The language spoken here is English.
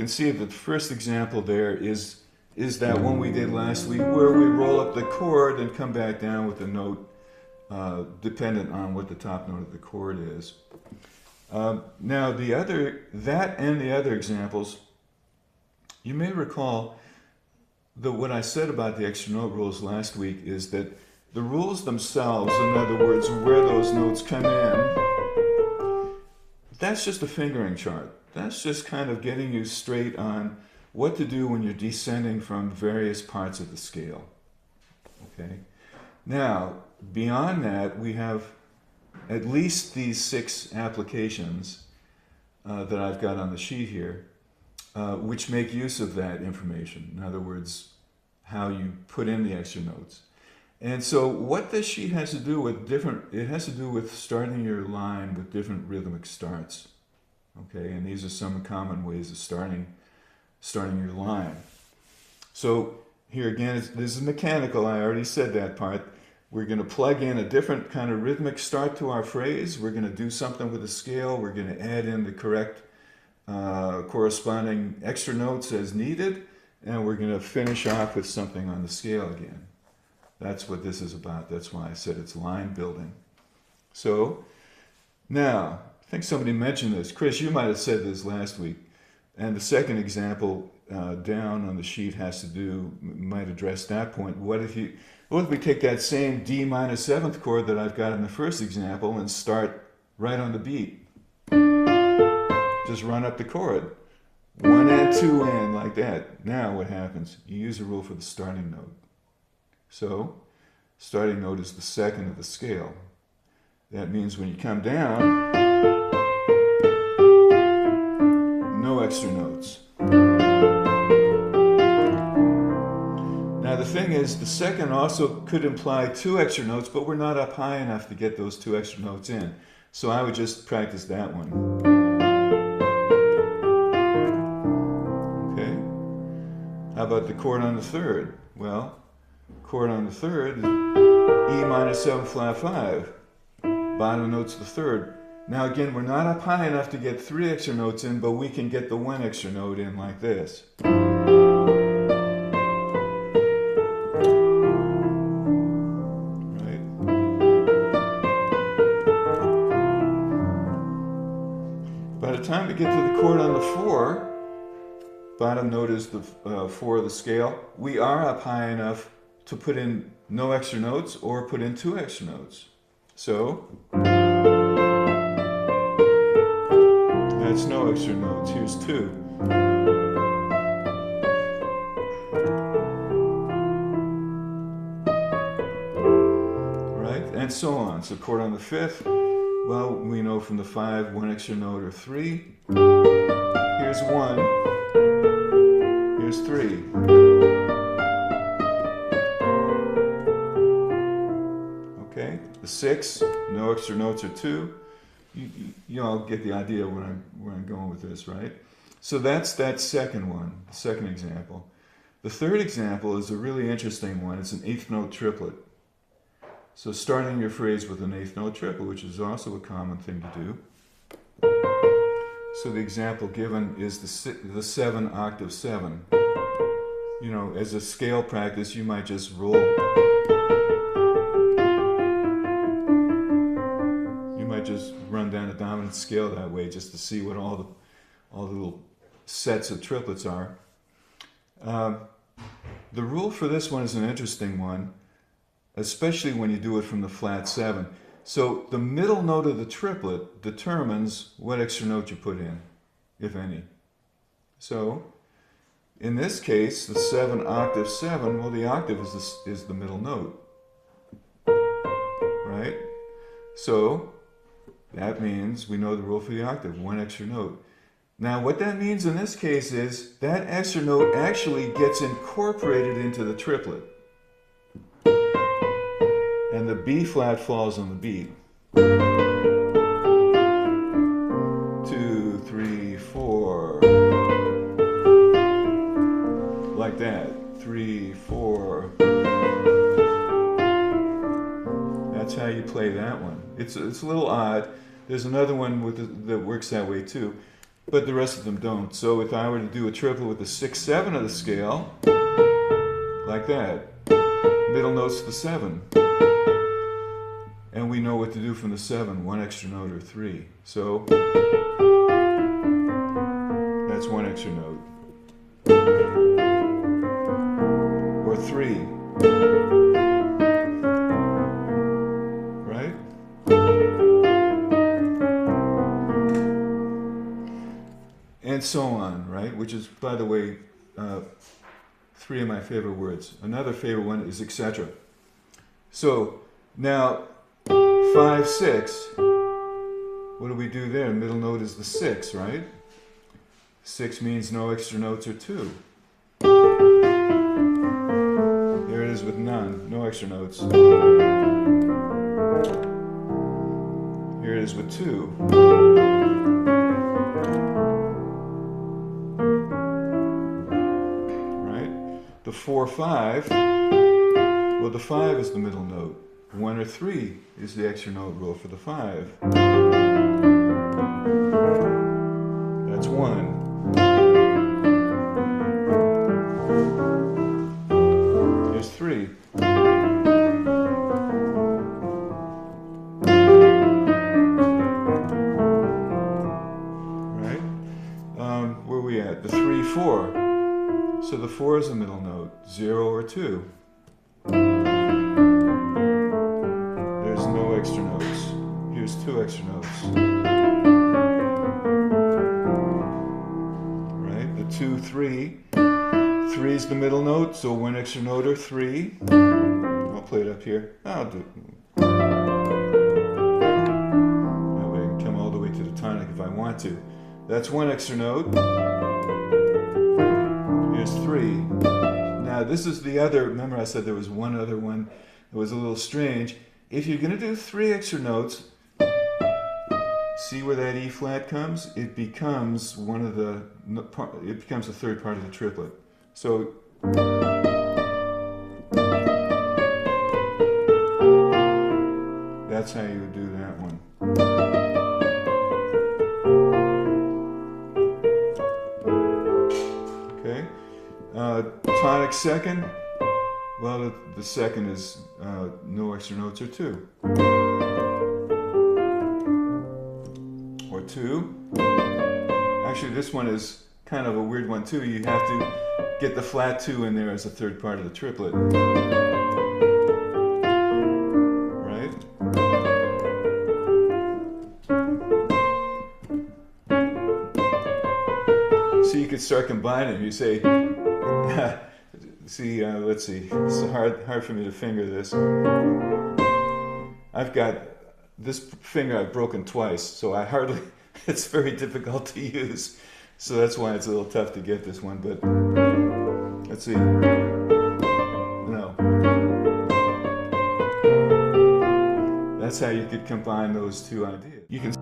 can see that the first example there is that one we did last week where we roll up the chord and come back down with a note dependent on what the top note of the chord is. Now that and the other examples, you may recall that what I said about the extra note rules last week is that the rules themselves, in other words, where those notes come in, that's just a fingering chart. That's just kind of getting you straight on what to do when you're descending from various parts of the scale. Okay? Now, beyond that, we have at least these 6 applications that I've got on the sheet here, which make use of that information. In other words, how you put in the extra notes. And so what this sheet has to do with it has to do with starting your line with different rhythmic starts. Okay, and these are some common ways of starting your line. So here again, this is mechanical. I already said that part. We're going to plug in a different kind of rhythmic start to our phrase. We're going to do something with the scale. We're going to add in the correct corresponding extra notes as needed. And we're going to finish off with something on the scale again. That's what this is about. That's why I said it's line building. So now, I think somebody mentioned this. Chris, you might have said this last week. And the second example down on the sheet might address that point. What if we take that same D minor 7th chord that I've got in the first example and start right on the beat? Just run up the chord. 1 and 2 and like that. Now what happens? You use a rule for the starting note. So, starting note is the second of the scale. That means when you come down, no extra notes. Now the thing is, the second also could imply 2 extra notes, but we're not up high enough to get those 2 extra notes in. So I would just practice that one. Okay? How about the chord on the third? Well, chord on the third is E minor 7 flat 5. Bottom note's the third. Now again, we're not up high enough to get 3 extra notes in, but we can get the 1 extra note in like this. Right? By the time we get to the chord on the 4, bottom note is the 4 of the scale, we are up high enough to put in no extra notes or put in 2 extra notes. So, that's no extra notes. Here's 2. Right? And so on. So chord on the 5th, well, we know from the 5, 1 extra note or 3. Here's 1. Here's 3. Okay, the 6, no extra notes or 2. You all get the idea where I'm going with this, right? So that's that second one, the second example. The third example is a really interesting one. It's an 8th note triplet. So starting your phrase with an 8th note triplet, which is also a common thing to do. So the example given is the 7 octave 7. You know, as a scale practice, you might just roll. Just run down a dominant scale that way just to see what all the little sets of triplets are. The rule for this one is an interesting one, especially when you do it from the flat 7. So the middle note of the triplet determines what extra note you put in, if any. So in this case, the 7 octave 7, well, the octave is the middle note, right? So that means we know the rule for the octave, 1 extra note. Now what that means in this case is that extra note actually gets incorporated into the triplet. And the B flat falls on the beat. 2, 3, 4. Like that. 3, 4. That's how you play that one. It's a little odd. There's another one that works that way too. but the rest of them don't. So if I were to do a triplet with the 6/7 of the scale, like that, middle note's the 7. And we know what to do from the 7, 1 extra note or 3. So that's 1 extra note. Or 3. Right? And so on, right? Which is, by the way, 3 of my favorite words. Another favorite one is etc. So now 5, 6, what do we do there? Middle note is the 6, right? 6 means no extra notes or 2. There it is with none, no extra notes. Here it is with 2. Right? The 4, 5, well, the 5 is the middle note. 1 or 3 is the extra note rule for the 5. That's 1. Here's 3. Right? Where are we at? The 3, 4. So the 4 is the middle note. 0 or 2. No extra notes. Here's 2 extra notes. Right? The 2, 3. 3 is the middle note, so 1 extra note or 3. I'll play it up here. I'll do it. That way I can come all the way to the tonic if I want to. That's 1 extra note. Here's 3. Now this is the other, remember I said there was one other one that was a little strange. If you're going to do 3 extra notes, see where that E flat comes? It becomes one of the, it becomes the third part of the triplet. So that's how you would do that one. Okay, tonic second. Well, the second is no extra notes or 2. Or 2. Actually, this one is kind of a weird one too. You have to get the flat 2 in there as a third part of the triplet. Right? So you could start combining. You say, see, let's see, it's hard for me to finger this. I've got, this finger I've broken twice, so I hardly, it's very difficult to use. So that's why it's a little tough to get this one, but let's see. No. That's how you could combine those two ideas. You can